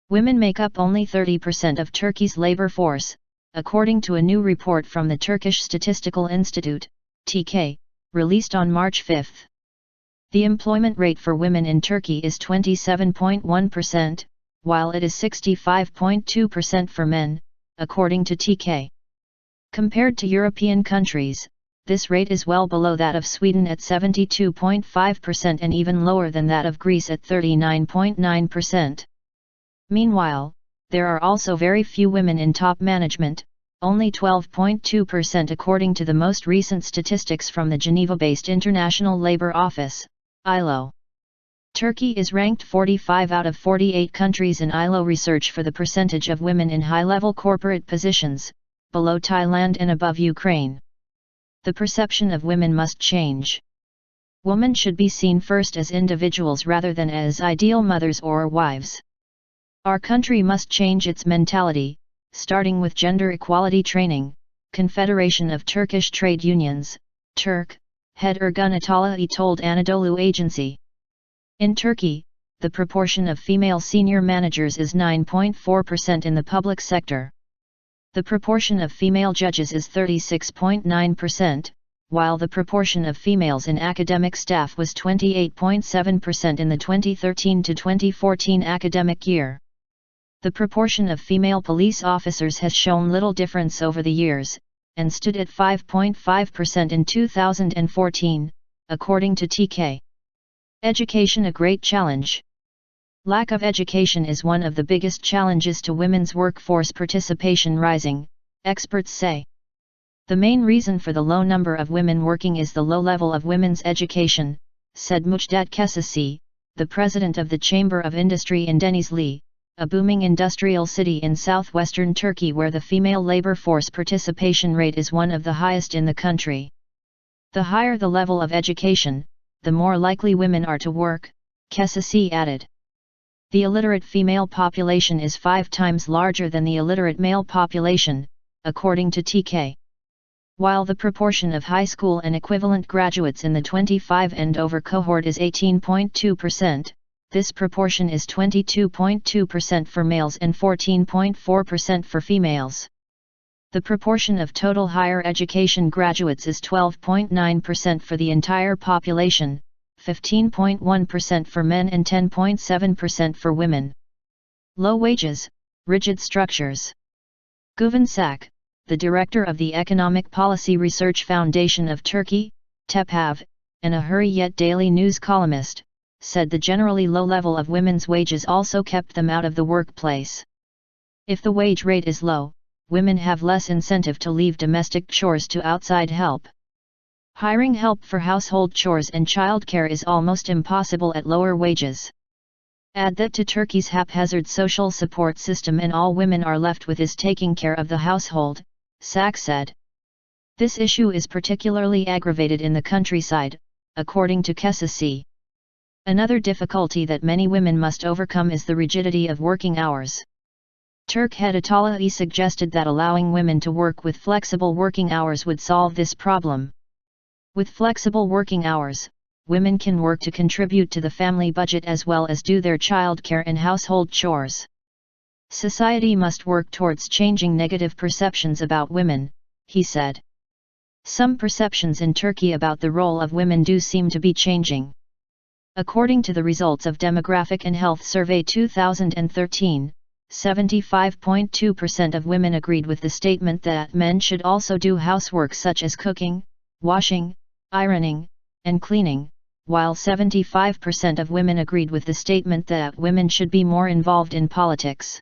Women make up only 30% of Turkey's labor force, according to a new report from the Turkish Statistical Institute, TÜİK, released on March 5. The employment rate for women in Turkey is 27.1%, while it is 65.2% for men, according to TÜİK. Compared to European countries, this rate is well below that of Sweden at 72.5% and even lower than that of Greece at 39.9%. Meanwhile, there are also very few women in top management, only 12.2% according to the most recent statistics from the Geneva-based International Labor Office, ILO. Turkey is ranked 45 out of 48 countries in ILO research for the percentage of women in high-level corporate positions, below Thailand and above Ukraine. The perception of women must change. Women should be seen first as individuals rather than as ideal mothers or wives. Our country must change its mentality, starting with gender equality training, Confederation of Turkish Trade Unions, TÜRK, head Ergun Atalay told Anadolu Agency. In Turkey, the proportion of female senior managers is 9.4% in the public sector. The proportion of female judges is 36.9%, while the proportion of females in academic staff was 28.7% in the 2013 to 2014 academic year. The proportion of female police officers has shown little difference over the years, and stood at 5.5% in 2014, according to TÜİK. Education a great challenge. Lack of education is one of the biggest challenges to women's workforce participation rising, experts say. The main reason for the low number of women working is the low level of women's education, said Müjdat Kesesi, the president of the Chamber of Industry in Denizli, a booming industrial city in southwestern Turkey where the female labor force participation rate is one of the highest in the country. The higher the level of education, the more likely women are to work, Kesesi added. The illiterate female population is 5 times larger than the illiterate male population, according to TÜİK. While the proportion of high school and equivalent graduates in the 25 and over cohort is 18.2%, this proportion is 22.2% for males and 14.4% for females. The proportion of total higher education graduates is 12.9% for the entire population, 15.1% for men and 10.7% for women. Low wages, rigid structures. Güven Sak, the director of the Economic Policy Research Foundation of Turkey, TEPAV, and a Hürriyet daily news columnist, said the generally low level of women's wages also kept them out of the workplace. If the wage rate is low, women have less incentive to leave domestic chores to outside help. Hiring help for household chores and childcare is almost impossible at lower wages. Add that to Turkey's haphazard social support system and all women are left with is taking care of the household, Sak said. This issue is particularly aggravated in the countryside, according to Kesesi. Another difficulty that many women must overcome is the rigidity of working hours. TÜRK head Atalay suggested that allowing women to work with flexible working hours would solve this problem. With flexible working hours, women can work to contribute to the family budget as well as do their childcare and household chores. Society must work towards changing negative perceptions about women, he said. Some perceptions in Turkey about the role of women do seem to be changing. According to the results of Demographic and Health Survey 2013, 75.2% of women agreed with the statement that men should also do housework such as cooking, washing, ironing, and cleaning, while 75% of women agreed with the statement that women should be more involved in politics.